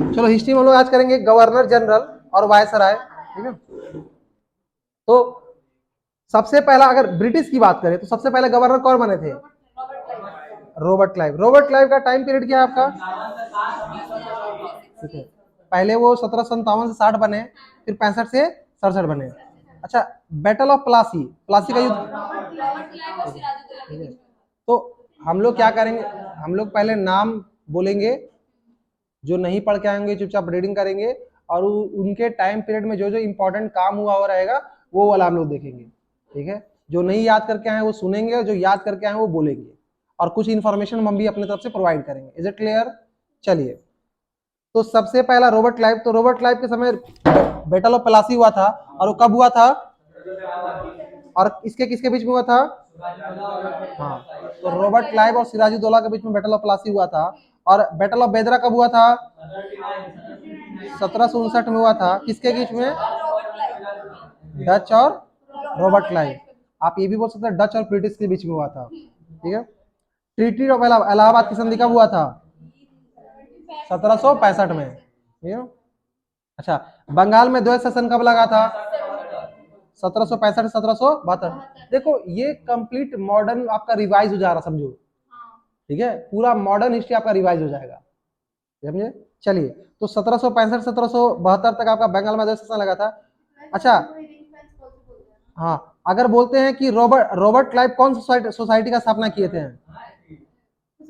चलो हिस्ट्री में हम लोग आज करेंगे गवर्नर जनरल और वायसराय, ठीक है। तो सबसे पहला अगर ब्रिटिश की बात करें तो सबसे पहले गवर्नर कौन बने थे? Robert Clive. रॉबर्ट क्लाइव का टाइम पीरियड क्या है आपका? ठीक है, पहले वो 1757 से 60 बने, फिर 65 से 67 बने। अच्छा, बैटल ऑफ प्लासी, प्लासी का युद्ध, ठीक है। तो हम लोग क्या करेंगे, हम लोग पहले नाम बोलेंगे, जो नहीं पढ़ के आएंगे चुपचाप रीडिंग करेंगे, और उनके टाइम पीरियड में जो जो इंपॉर्टेंट काम हुआ हो रहेगा वो वाला हम लोग देखेंगे, ठीक है। जो नहीं याद करके आए वो सुनेंगे, जो याद करके आए वो बोलेंगे, और कुछ इन्फॉर्मेशन हम भी अपने तरफ से प्रोवाइड करेंगे। Is it clear? चलिए, तो सबसे पहला रॉबर्ट क्लाइव। तो रॉबर्ट क्लाइव के समय बैटल ऑफ प्लासी हुआ था, और वो कब हुआ था, और इसके किसके बीच में हुआ था? हाँ, तो रॉबर्ट क्लाइव और सिराजुद्दौला के बीच में बैटल ऑफ प्लासी हुआ था। और बैटल ऑफ बेदरा कब हुआ था? 1759 में हुआ था। किसके बीच में? डच और रॉबर्ट क्लाइव। आप ये भी बोल सकते हैं डच और ब्रिटिश के बीच में हुआ था, ठीक है। ट्रीटी ऑफ इलाहाबाद की संधि कब हुआ था? 1765 में, ठीक है। अच्छा, बंगाल में द्वैत शासन कब लगा था? 1765 से 1772। देखो ये कंप्लीट मॉडर्न आपका रिवाइज हो जा रहा, समझो, ठीक है। पूरा मॉडर्न हिस्ट्री आपका रिवाइज हो जाएगा, समझे। चलिए, तो 1765 1772 तक आपका बंगाल में द्वैत शासन लगा था। अच्छा, हाँ, अगर बोलते हैं कि रॉबर्ट क्लाइव कौन सोसाइटी का स्थापना किए थे?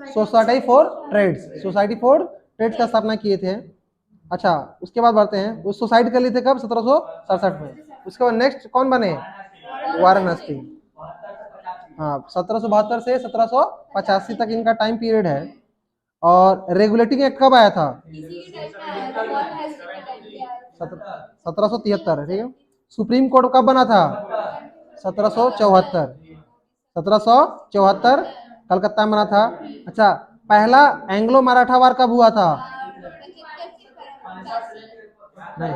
Society for trades, society for trades का स्थापना किए थे। अच्छा, उसके बाद बढ़ते हैं, उस सोसाइटी कर लिए थे कब? 1767 में। उसके बाद नेक्स्ट कौन बने? Warren Hasting. हाँ, 1772 से 1785 तक इनका टाइम पीरियड है। और रेगुलेटिंग एक्ट कब आया था? 1773, ठीक है। सुप्रीम कोर्ट कब बना था? 1774। 1774 कलकत्ता में बना था। अच्छा, पहला एंग्लो मराठा वार कब हुआ था? नहीं,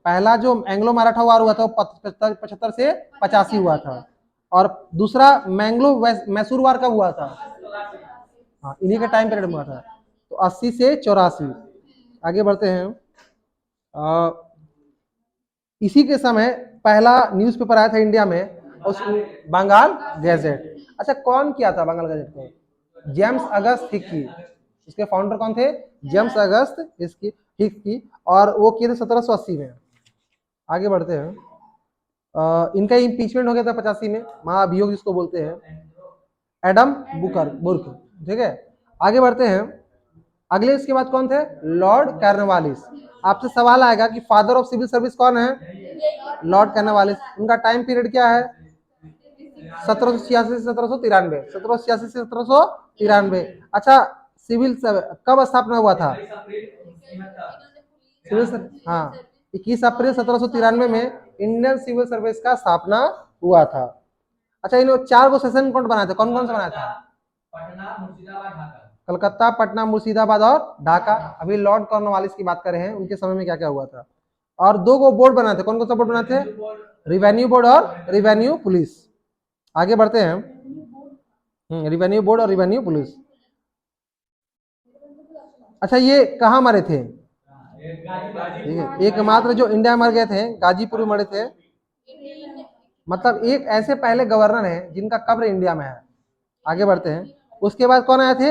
पहला जो एंग्लो मराठा वार हुआ था वो 75 से 85 हुआ था। और दूसरा मैंग्लो मैसूर वार कब हुआ था? हाँ, इन्हीं के टाइम पीरियड में हुआ था, तो 80 से 84। आगे बढ़ते हैं। इसी के समय पहला न्यूज़पेपर आया था इंडिया में, उस बंगाल गैजेट। अच्छा, कौन किया था बंगाल गैजेट को? जेम्स अगस्त हिक्की। इसके फाउंडर कौन थे? जेम्स अगस्त हिक्की, और वो किए थे 1780 में। आगे बढ़ते हैं। इनका इम्पीचमेंट हो गया था 85 में, महाभियोग जिसको बोलते हैं, एडम बुर्क, ठीक है। आगे बढ़ते हैं। अगले इसके बाद कौन थे? Lord Cornwallis. आपसे सवाल आएगा कि फादर ऑफ सिविल सर्विस कौन है? Lord Cornwallis. उनका टाइम पीरियड क्या है? 1786 से 1793। 1786 से 1793। अच्छा, सिविल कब स्थापना हुआ था? सिविल, हाँ, 21 अप्रैल 1793 में इंडियन सिविल सर्विस का स्थापना हुआ था। अच्छा, इन 4 को सेशन कौन बनाया था? कौन कौन सा बनाया था? कलकत्ता, पटना, मुर्शिदाबाद और ढाका। अभी लॉर्ड कॉर्नवालिस की बात कर रहे हैं, उनके समय में क्या क्या हुआ था। और 2 को बोर्ड बनाए थे। कौन कौन सा बोर्ड बनाए थे? रिवेन्यू बोर्ड और रिवेन्यू पुलिस। आगे बढ़ते हैं। रिवेन्यू बोर्ड और रिवेन्यू पुलिस। अच्छा, ये कहाँ मरे थे? ठीक है, एकमात्र जो इंडिया मर गए थे, गाजीपुर में मरे थे। मतलब एक ऐसे पहले गवर्नर हैं जिनका कब्र इंडिया में है। आगे बढ़ते हैं। उसके बाद कौन आए थे?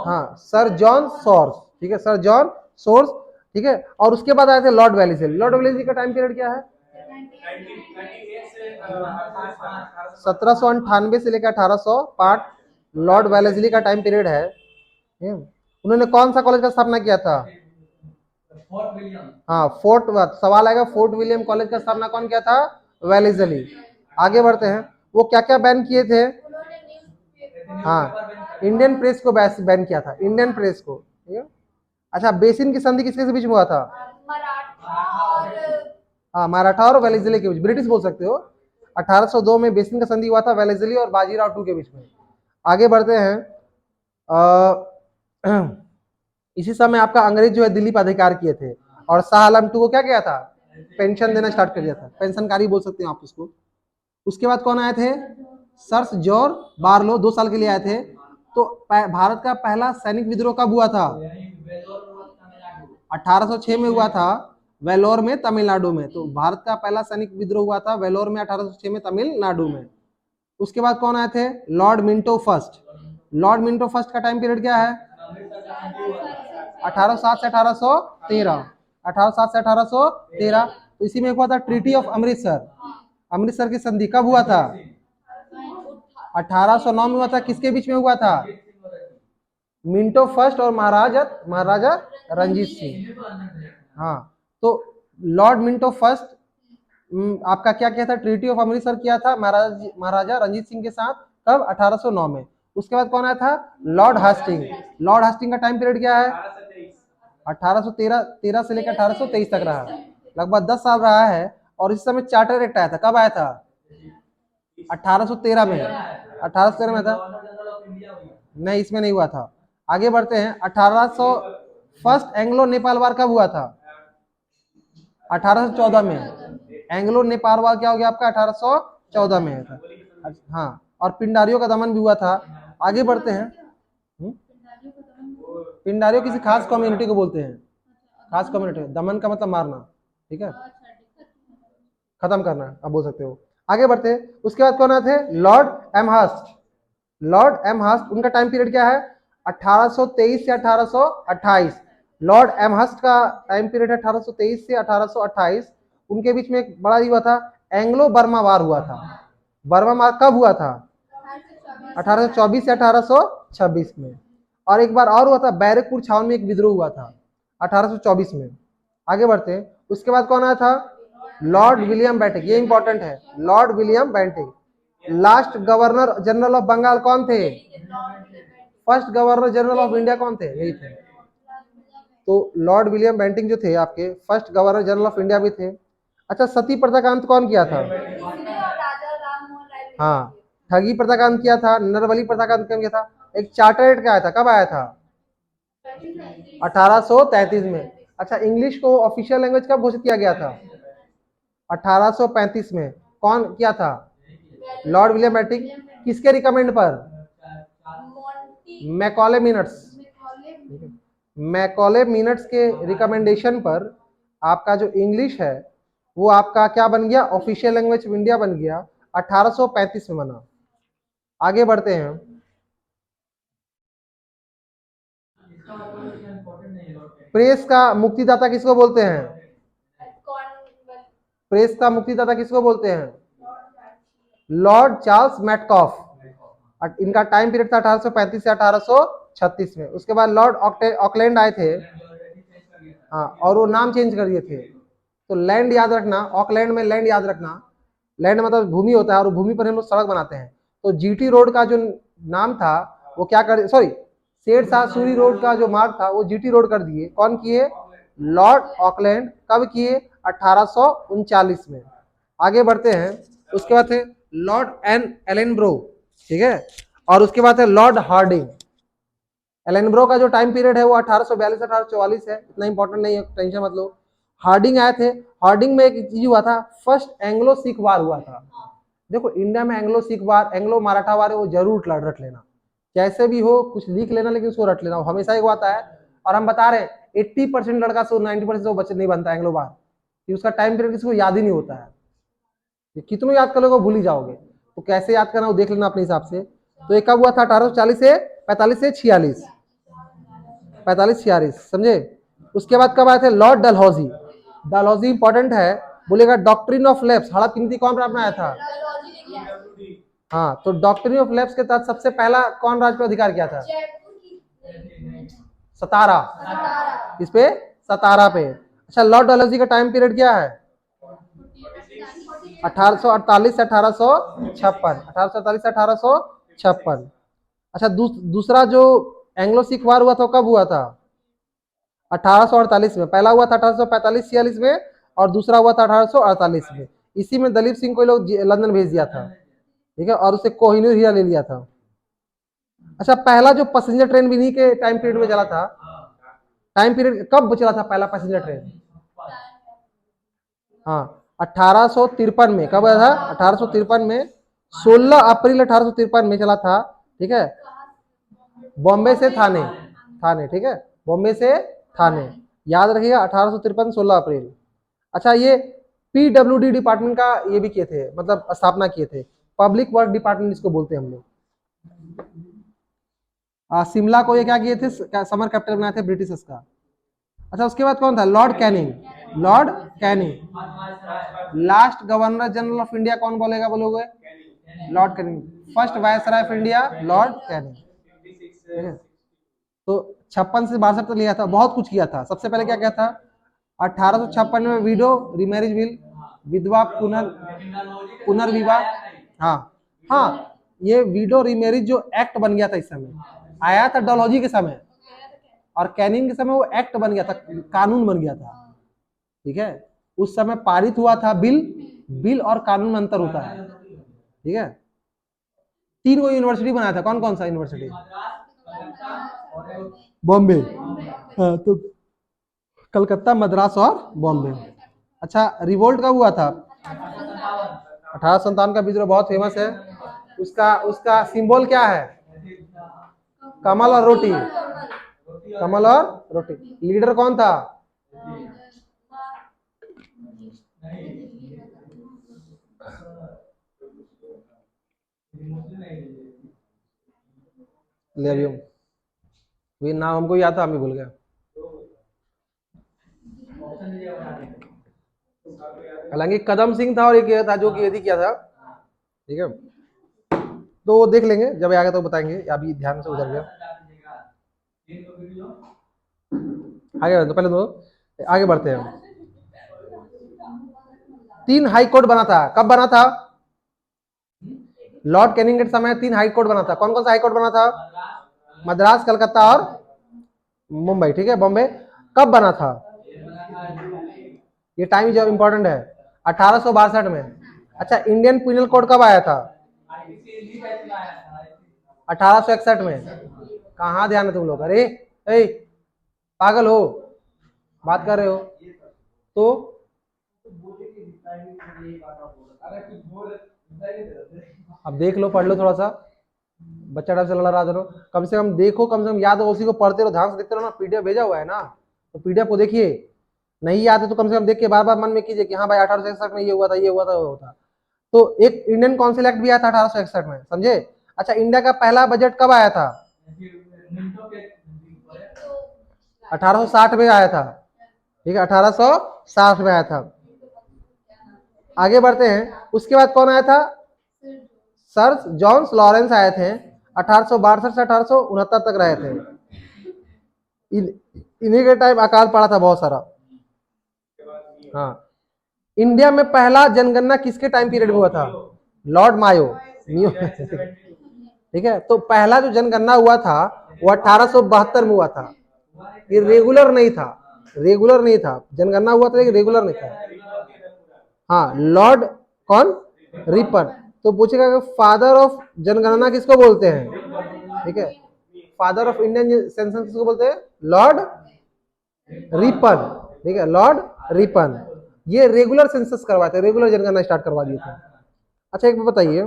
हाँ, सर जॉन सोर्स, ठीक है, सर जॉन सोर्स, ठीक है। और उसके बाद आए थे लॉर्ड वेलेस्ली। लॉर्ड वेलेस्ली का टाइम पीरियड क्या है? 1798 से लेकर 1805 लॉर्ड वेलेस्ली का टाइम पीरियड है। उन्होंने कौन सा कॉलेज का स्थापना किया था? हाँ, फोर्ट, सवाल आएगा, फोर्ट विलियम कॉलेज का स्थापना कौन किया था? वेलेस्ली। आगे बढ़ते हैं। वो क्या क्या बैन किए थे? हाँ, इंडियन प्रेस को बैन किया था, इंडियन प्रेस को, ठीक है। अच्छा, बेसिन की संधि किसके बीच में हुआ था? हाँ, मराठा और वेलेस्ली के बीच, ब्रिटिश बोल सकते हो। 1802 में बेसिन का संधि हुआ था वेलेस्ली और बाजीराव टू के बीच में। आगे बढ़ते हैं। इसी समय आपका अंग्रेज जो है दिल्ली पर अधिकार किए थे, और शाह आलम टू को क्या किया था? पेंशन देना स्टार्ट कर दिया था, पेंशनकारी बोल सकते हैं आप उसको। उसके बाद कौन आए थे? सर्स जॉर्ज बार्लो 2 साल के लिए आए थे। तो भारत का पहला सैनिक विद्रोह कब हुआ था? 1806 में हुआ था, वेलोर में, तमिलनाडु में। तो भारत का पहला सैनिक विद्रोह हुआ था वेलोर में 1806 में, तमिलनाडु में। उसके बाद कौन आए थे? Lord Minto first. Lord Minto first का टाइम पीरियड क्या है? 1807 से 1813। 1807 से 1813। तो इसी में हुआ था ट्रीटी ऑफ अमृतसर। अमृतसर की संधि कब हुआ था? 1809 में हुआ था। किसके बीच में हुआ था? मिंटो फर्स्ट और महाराजा रंजीत सिंह। हाँ, तो लॉर्ड मिंटो फर्स्ट आपका क्या किया था? ट्रीटी ऑफ अमृतसर किया था महाराजा रंजीत सिंह के साथ। कब? 1809 में। उसके बाद कौन आया था? Lord Hastings. लॉर्ड हास्टिंग का टाइम पीरियड क्या है? 1813 से लेकर 1823 तक रहा, लगभग 10 साल रहा है। और इस समय चार्टर एक्ट आया था। कब आया था? 1813 में। 1813 में था? नहीं, इसमें नहीं हुआ था। आगे बढ़ते हैं। 1800 फर्स्ट एंग्लो नेपाल वार कब हुआ था? 1814 में। एंग्लो नेपाल वार क्या हो गया आपका? 1814 में था। हाँ, और पिंडारियों का दमन भी हुआ था। आगे बढ़ते हैं। पिंडारियों किसी खास कम्युनिटी को बोलते हैं। खास कम्युनिटी। दमन का मतलब मारना, ठीक है, खत्म करना, आप बोल सकते हो। आगे बढ़ते हैं। उसके बाद कौन आए थे? Lord Amherst. लॉर्ड एमहर्स्ट, उनका टाइम पीरियड क्या है? 1823 से 1828। लॉर्ड एमहर्स्ट का टाइम पीरियड है 1823 से 1828। उनके बीच में एक बड़ा ही हुआ था, एंग्लो बर्मा वार हुआ था। बर्मा वार कब हुआ था? 1824 से 1826 में। और एक बार और हुआ था, बैरकपुर छावनी में एक विद्रोह हुआ था 1824 में। आगे बढ़ते हैं। उसके बाद कौन आया था? Lord William Bentinck. ये इंपॉर्टेंट है, lord William Bentinck. Last governor general of Bengal कौन थे? First governor general of India कौन थे? यही थे। तो लॉर्ड विलियम बेंटिक जो थे आपके first governor general of India भी थे। अच्छा, सती प्रथा का अंत कौन किया था? हाँ, ठगी प्रथा का अंत किया था। नरबली प्रथा का अंत किया था। एक चार्टर एक्ट आया था, कब आया था? 1833 में। अच्छा, इंग्लिश को ऑफिशियल लैंग्वेज कब घोषित किया गया था? 1835 में। कौन किया था? Lord William Bentinck. किसके रिकमेंड पर? Macaulay minutes. मैकॉले मिनट्स के रिकमेंडेशन पर आपका जो इंग्लिश है वो आपका क्या बन गया? ऑफिशियल लैंग्वेज ऑफ इंडिया बन गया। 1835 में बना। आगे बढ़ते हैं। प्रेस का मुक्तिदाता किसको बोलते हैं? प्रेस का मुक्तिदाता किसको बोलते हैं? Lord Charles Metcalfe. इनका टाइम पीरियड था 1835 से 1836 में। उसके बाद लॉर्ड ऑकलैंड आए थे। हाँ, और वो नाम चेंज कर दिए थे। तो लैंड याद रखना, ऑकलैंड में लैंड याद रखना। लैंड मतलब भूमि होता है, और भूमि पर हम लोग सड़क बनाते हैं। तो जीटी रोड का जो नाम था वो क्या कर, सॉरी, शेरशाह सूरी रोड का जो मार्ग था वो जीटी रोड कर दिए। कौन किए? Lord Auckland. कब किए? 1839 में। आगे बढ़ते हैं। उसके बाद है लॉर्ड एलेनब्रो, ठीक है। और उसके बाद है लॉर्ड हार्डिंग। एलेनब्रो का जो टाइम पीरियड है वो 1842 से 1844 है। इतना इंपॉर्टेंट नहीं है, टेंशन मत लो। हार्डिंग आए थे। हार्डिंग में एक चीज हुआ था, फर्स्ट एंग्लो सिख वार हुआ था। देखो, इंडिया में एंग्लो सिख वार, एंग्लो मराठा वार है, वो जरूर रट लेना, कैसे भी हो कुछ लिख लेना, लेकिन उसको रट लेना, हमेशा एक आता है। और हम बता रहे हैं 80% लड़का से 90% बच्चे नहीं बनता एंग्लो वार, कि उसका टाइम पीरियड किसी को याद ही नहीं होता है। कितनों याद कर लोगे भूल ही जाओगे। तो कैसे याद करना वो देख लेना अपने हिसाब से। तो ये कब हुआ था? 1840 से 45 से 46, 45-46, समझे। उसके बाद कब आए थे? लॉर्ड डलहौजी। डलहौजी इंपॉर्टेंट है, बोलेगा डॉक्ट्रिन ऑफ लैप्स हड़प कीमती कौन अपनाया था? हाँ, तो डॉक्ट्रिन ऑफ लैप्स के तहत सबसे पहला कौन राज पे अधिकार किया था? सतारा। इस पे सतारा पे। अच्छा, लॉर्ड डलहौजी का टाइम पीरियड क्या है? 1848 से 1856। 1848 से 1856। अच्छा, दूसरा जो एंग्लो सिख वार हुआ था कब हुआ था? 1848 में। पहला हुआ था 1845-46 में, और दूसरा हुआ था 1848 में। इसी में दलीप सिंह को लोग लंदन भेज दिया था, ठीक है, और उसे कोहिनूर हीरा ले लिया था। अच्छा, पहला जो पैसेंजर ट्रेन भी इन्हीं के टाइम पीरियड में चला था। टाइम पीरियड कब चला था पहला पैसेंजर ट्रेन? हाँ, 1853 में। कब आया था? 1853 में 16 अप्रैल 1853 में चला था, ठीक है। बॉम्बे से थाने, थाने, ठीक है, बॉम्बे से थाने, याद रखिएगा 1853 16 अप्रैल। अच्छा, ये पीडब्ल्यूडी डिपार्टमेंट का ये भी किए थे, मतलब स्थापना किए थे, पब्लिक वर्क डिपार्टमेंट इसको बोलते हैं हम लोग। शिमला को ये क्या किए थे, समर कैपिटल बनाए थे ब्रिटिशर्स का। अच्छा, उसके बाद कौन था, Lord Canning, Lord Canning. Last governor general of India कौन बोलेगा, बोलोगे, Lord Canning. First viceroy of India Lord Canning, ठीक है। तो 56 से 62 तक लिया था, बहुत कुछ किया था। सबसे पहले क्या किया था, 1856 में विडो रिमैरिज बिल, विधवा पुनर्विवाह, हाँ हाँ, ये विडो रिमैरिज जो एक्ट बन गया था इस समय, आया था डलहौजी के समय, और कैनिंग के समय वो एक्ट बन गया था, कानून बन गया था, ठीक है। उस समय पारित हुआ था बिल, बिल और कानून में अंतर होता है, ठीक है। 3 को यूनिवर्सिटी बनाया था, कौन कौन सा यूनिवर्सिटी, बॉम्बे, हाँ, तो कलकत्ता, मद्रास और बॉम्बे। अच्छा, रिवोल्ट कब हुआ था, 1857 का विद्रोह बहुत फेमस है। उसका उसका सिंबल क्या है, कमल और रोटी, कमल और रोटी। लीडर कौन था, ले अभी भी नाम हमको याद था, हम भी भूल गए। हालांकि कदम सिंह था और एक ये था जो कि यदि किया था, ठीक है। तो वो देख लेंगे जब आएगा तो बताएंगे, अभी ध्यान से उधर गया। आगे तो पहले तो आगे बढ़ते हैं। 3 हाई कोर्ट बना था, कब बना था, लॉर्ड कैनिंग के समय 3 हाई कोर्ट बना था। कौन कौन सा हाई कोर्ट बना था, मद्रास, कलकत्ता और मुंबई, ठीक है, बॉम्बे। कब बना था, ये टाइम जब इंपॉर्टेंट है, 1862 में। अच्छा, इंडियन पिनल कोड कब आया था, 1861 में। कहाँ ध्यान है तुम लोग, अरे ए, पागल हो, बात कर रहे हो तो। अब देख लो, पढ़ लो थोड़ा सा, बच्चा टाइम से लड़ा रहा करो, कम से कम देखो, कम से कम याद हो, उसी को पढ़ते रहो, ध्यान से देखते रहो ना। पीडीएफ भेजा हुआ है ना, तो पीडीएफ को देखिए, नहीं याद है तो कम से कम देख के बार बार मन में कीजिए कि हाँ भाई 1861 में ये हुआ था, ये हुआ था, वो हुआ था। तो एक इंडियन काउंसिल एक्ट भी आया था 1861 में, समझे। अच्छा, इंडिया का पहला बजट कब आया था, 1860 में आया था, ठीक है, 1860 में आया था। आगे बढ़ते हैं, उसके बाद कौन आया था, सर जॉन लॉरेंस आए थे, 1862 से 1869 तक रहे थे। इन्हीं के टाइम अकाल पड़ा था बहुत सारा। हाँ, इंडिया में पहला जनगणना किसके टाइम पीरियड में हुआ था, लॉर्ड मायो, ठीक है। तो पहला जो जनगणना हुआ था वो 1872 में हुआ था। ये रेगुलर नहीं था, रेगुलर नहीं था, जनगणना हुआ था लेकिन रेगुलर नहीं था। हाँ, लॉर्ड कौन, रिपन। तो पूछेगा कि फादर ऑफ जनगणना किसको बोलते हैं, ठीक है, फादर ऑफ इंडियन सेंसस किसको बोलते हैं, लॉर्ड रिपन, ठीक है, लॉर्ड रिपन। ये रेगुलर सेंसस करवाए थे, रेगुलर जनगणना स्टार्ट करवा दिए थे। अच्छा, एक बात बताइए,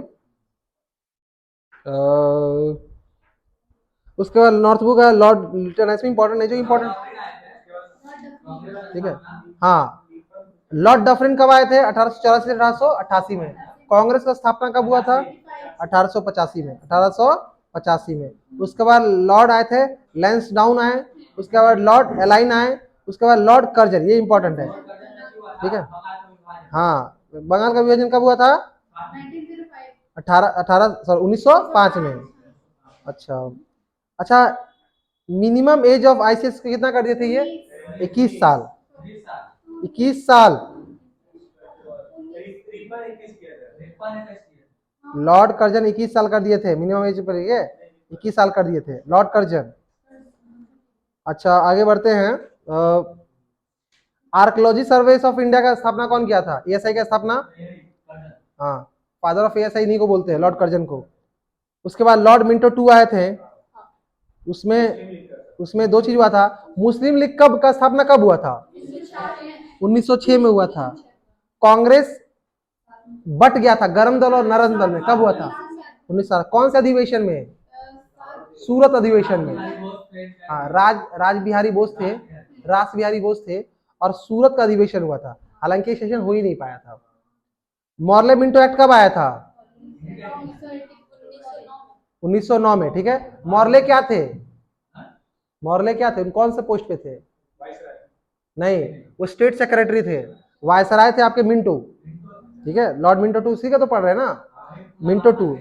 उसके बाद नॉर्थ बुक है, लॉर्ड लिटन, इसमें इंपॉर्टेंट है जो इंपॉर्टेंट, ठीक है। हाँ, लॉर्ड डफरिन कब आए थे, 1884 से 1888 में। कांग्रेस का स्थापना कब हुआ था, 1885 में, 1885 में। उसके बाद लॉर्ड आए थे, लैंसडाउन आए, उसके बाद लॉर्ड एलाइन आए, उसके बाद लॉर्ड कर्जन, ये इंपॉर्टेंट है, ठीक है। हाँ, बंगाल का विभाजन कब हुआ था, 1905 में। अच्छा, अच्छा, मिनिमम एज ऑफ आईसीएस कितना कर दिए थे ये, 21 साल, 21 साल। लॉर्ड कर्जन 21 साल कर दिए थे मिनिमम एज पर, ये 21 साल कर दिए थे लॉर्ड कर्जन। अच्छा, आगे बढ़ते हैं। आर्कोलॉजी सर्वेस ऑफ इंडिया का स्थापना कौन किया था, एएसआई का स्थापना, हाँ, फादर ऑफ एएसआई नहीं को बोलते हैं, लॉर्ड कर्जन को। उसके बाद लॉर्ड मिंटो 2 आए थे, उसमें 2 चीज हुआ था। मुस्लिम लीग कब का स्थापना कब हुआ था, 1906 में हुआ था। कांग्रेस बट गया था गरम दल और नरम दल में, कब हुआ था? 19 कौन से अधिवेशन में? सूरत अधिवेशन में। हाँ, राज बिहारी बोस थे, रास बिहारी बोस थे, और सूरत का अधिवेशन हुआ था, हालांकि सेशन हो ही नहीं पाया था। मॉर्ले मिंटो एक्ट कब आया था? 1909 में, ठीक है। मॉर्ले क्या थे? मॉर्ले क्या थे, कौन से पोस्ट पे थे? नहीं, वो स्टेट सेक्रेटरी थे। वायसराय थे आपके मिंटो, ठीक है, लॉर्ड मिंटो टू, उसी का तो पढ़ रहे हैं ना, मिंटो टू।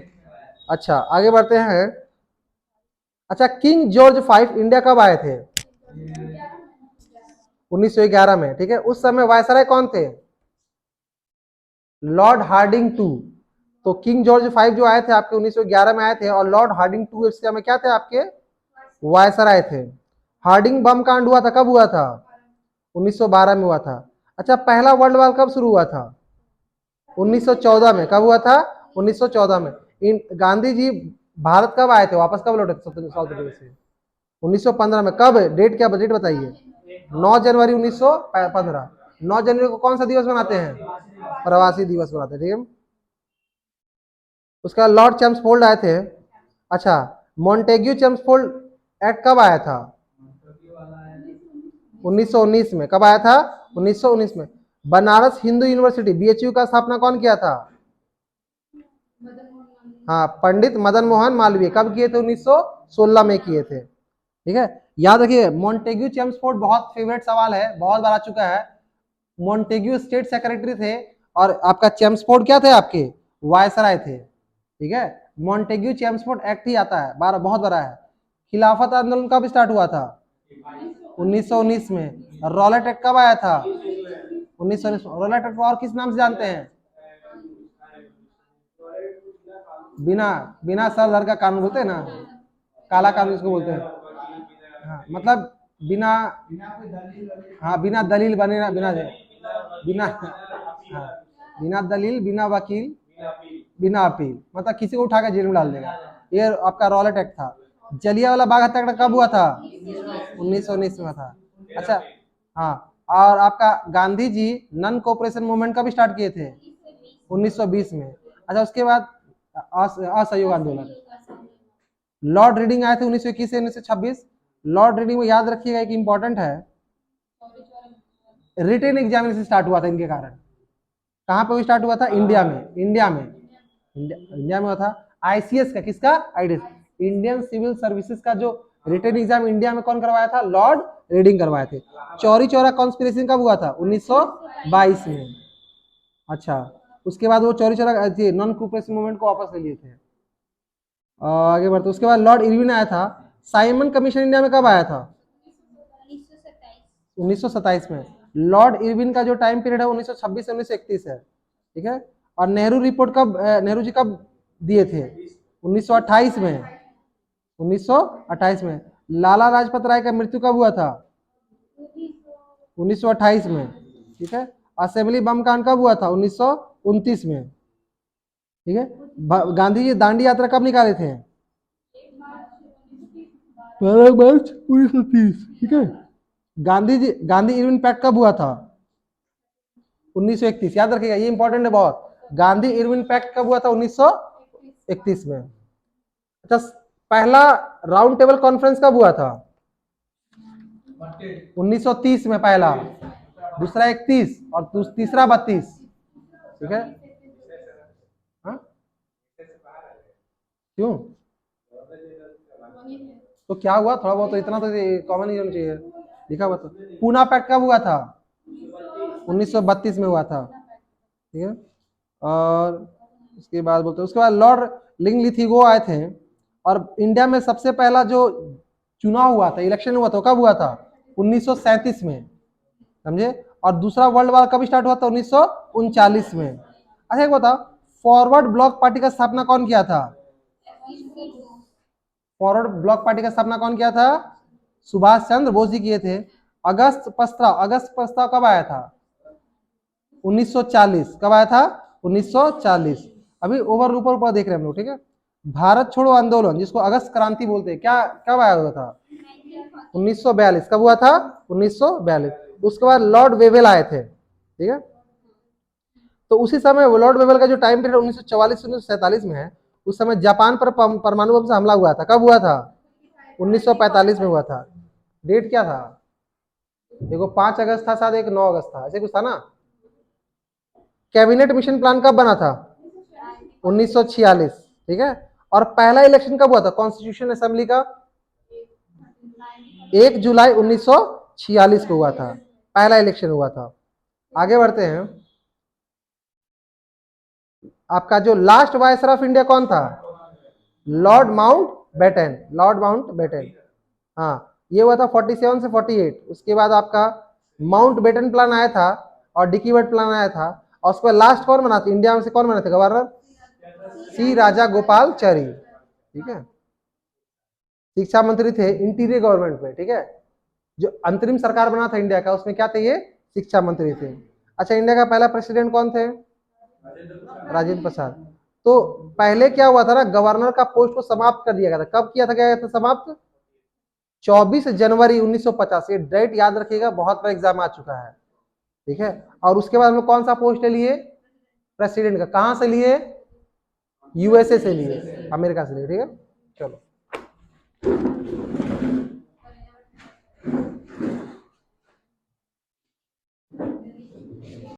अच्छा, आगे बढ़ते हैं। अच्छा, किंग जॉर्ज फाइव इंडिया कब आए थे? 1911 में, ठीक है। उस समय वायसराय कौन थे? Lord Hardinge two. तो किंग जॉर्ज फाइव जो आए थे आपके 1911 में आए थे, और लॉर्ड हार्डिंग टू इस समय क्या थे आपके? वायसराय थे। हार्डिंग बम कांड हुआ था, कब हुआ था? 1912 में हुआ था। अच्छा, पहला वर्ल्ड वॉर कब शुरू हुआ था? 1914 में। कब हुआ था? 1914 में। गांधी जी भारत कब आए थे, वापस कब लौटे थे साउथ अफ्रीका से? 1915 में। कब? डेट क्या, बजट बताइए। 9 जनवरी 1915। 9 जनवरी को कौन सा दिवस मनाते हैं? प्रवासी दिवस मनाते हैं, ठीक है। उसका लॉर्ड चैम्सफोर्ड आए थे। अच्छा, मॉन्टेग्यू चैम्सफोर्ड एक्ट कब आया था? 1919 में। कब आया था? 1919 में। बनारस हिंदू यूनिवर्सिटी बीएचयू का स्थापना कौन किया था? हाँ, पंडित मदन मोहन मालवीय। कब किए थे? 1916 में किए थे, ठीक है। याद रखिए, मॉन्टेग्यू चेम्सफोर्ड बहुत फेवरेट सवाल है, बहुत बार आ चुका है। मॉन्टेग्यू स्टेट सेक्रेटरी थे, और आपका चेम्सफोर्ड क्या थे आपके? वायसराय थे, ठीक है। मॉन्टेग्यू चेम्सफोर्ड एक्ट ही आता है, बार बहुत बड़ा है। खिलाफत आंदोलन कब स्टार्ट हुआ था? 1919 में। रॉलेट एक्ट कब आया था? 1919। रॉलेट एक्ट को और किस नाम से जानते हैं? बिना बिना सर धर का कानून बोलते हैं ना, काला कानून इसको बोलते हैं। हाँ, मतलब बिना, हाँ, बिना दलील बने ना, बिना बिना हाँ, बिना दलील, बिना वकील, बिना अपील, मतलब किसी को उठा कर जेल में डाल देगा। ये आपका रॉलेट एक्ट था। जलियांवाला बाग हत्याकांड कब हुआ था? 1919 में था। अच्छा, हाँ, और आपका Gandhi ji none cooperation movement कब स्टार्ट किए थे? 1920 में। अच्छा, उसके बाद असहयोग आंदोलन। लॉर्ड रीडिंग आए थे 1921 से 1926। लॉर्ड रीडिंग में याद रखिएगा, एक इंपॉर्टेंट है, रिटन एग्जामिनेशन स्टार्ट हुआ था इनके कारण। कहां पे स्टार्ट हुआ था? इंडिया में। इंडिया में हुआ था। आईसीएस का, किसका? आईडीएस, इंडियन सिविल सर्विसेज का जो रिटन एग्जाम इंडिया में कौन करवाया था? लॉर्ड रीडिंग करवाए थे। चौरी चौरा कॉन्स्पिरेसी कब हुआ था? 1922 में। अच्छा, उसके बाद वो Chauri Chaura non cooperation movement को वापस ले लिए थे। आगे बढ़ते, उसके बाद लॉर्ड इरविन आया था। साइमन कमीशन इंडिया में कब आया था? 1927 में। लॉर्ड इरविन का जो टाइम पीरियड है 1926 से 1931 है, ठीक है। और नेहरू रिपोर्ट कब, नेहरू जी कब दिए थे? 1928 में। 1928 में। लाला लाजपत राय का मृत्यु कब हुआ था? 1928 में, ठीक है। असेंबली बम कांड कब हुआ था? 1929 में, ठीक है। गांधी जी दांडी यात्रा कब निकाले थे? 12 मार्च 1930, ठीक है। गांधी इरविन पैक्ट कब हुआ था? 1931। याद रखिएगा, ये इंपॉर्टेंट है बहुत। गांधी इरविन पैक्ट कब हुआ था? 1931 में। अच्छा, पहला राउंड टेबल कॉन्फ्रेंस कब हुआ था? 1930 में पहला, दूसरा 31 और तीसरा 32, ठीक है। हाँ? क्यों? तो क्या हुआ, थोड़ा बहुत तो इतना तो कॉमन ही होना चाहिए, लिखा हुआ तो। पूना पैक्ट कब हुआ था? 1932 में हुआ था, ठीक है। और उसके बाद बोलते उसके बाद लॉर्ड लिंगलिथिगो आए थे, और इंडिया में सबसे पहला जो चुनाव हुआ था, इलेक्शन हुआ था, कब हुआ था? 1937 में, समझे। और दूसरा वर्ल्ड वॉर कब स्टार्ट हुआ था? 1939 में। अच्छा, एक बताओ, फॉरवर्ड ब्लॉक पार्टी का स्थापना कौन किया था? फॉरवर्ड ब्लॉक पार्टी का स्थापना कौन किया था? सुभाष चंद्र बोस जी किए थे। अगस्त प्रस्ताव कब आया था? 1940। कब आया था? 1940। अभी ओवर ऊपर ऊपर देख रहे हैं हम लोग, ठीक है। भारत छोड़ो आंदोलन, जिसको अगस्त क्रांति बोलते हैं, क्या कब आया हुआ था? 1942। कब हुआ था? 1942। उसके बाद लॉर्ड वेवेल आए थे, ठीक है। तो उसी समय लॉर्ड वेवल का जो टाइम पीरियड 1944 से 1947 में है, उस समय जापान पर परमाणु बम से हमला हुआ था। कब हुआ था? 1945 में हुआ था। डेट क्या था? देखो 5 अगस्त था शायद, एक 9 अगस्त था, ऐसे कुछ था ना। कैबिनेट मिशन प्लान कब बना था? 1946, ठीक है। और पहला इलेक्शन कब हुआ था कॉन्स्टिट्यूशन असेंबली का? 1 जुलाई 1946 को हुआ था, पहला इलेक्शन हुआ था। आगे बढ़ते हैं। आपका जो लास्ट वायसराय ऑफ इंडिया कौन था? Lord Mountbatten, lord Mountbatten. हाँ, ये हुआ था 47 से 48। उसके बाद आपका माउंट बेटन प्लान आया था और डिकीवर्ट प्लान आया था, और उसके बाद लास्ट कौन बना था इंडिया में से? कौन बना था गवर्नर? सी राजा गोपालचारी, ठीक है। शिक्षा मंत्री थे इंटीरियर गवर्नमेंट में, ठीक है। जो अंतरिम सरकार बना था इंडिया का, उसमें क्या थे ये? शिक्षा मंत्री थे। अच्छा, इंडिया का पहला प्रेसिडेंट कौन थे? राजेंद्र प्रसाद। तो पहले क्या हुआ था ना, गवर्नर का पोस्ट को समाप्त कर दिया गया था। कब किया था, क्या गया था समाप्त? 24 जनवरी 1950। ये डेट याद रखिएगा, बहुत बार एग्जाम आ चुका है, ठीक है। और उसके बाद हम लोग कौन सा पोस्ट लिए? प्रेसिडेंट का। कहां से लिए? यूएसए से लिए, अमेरिका से लिए, ठीक है। चलो।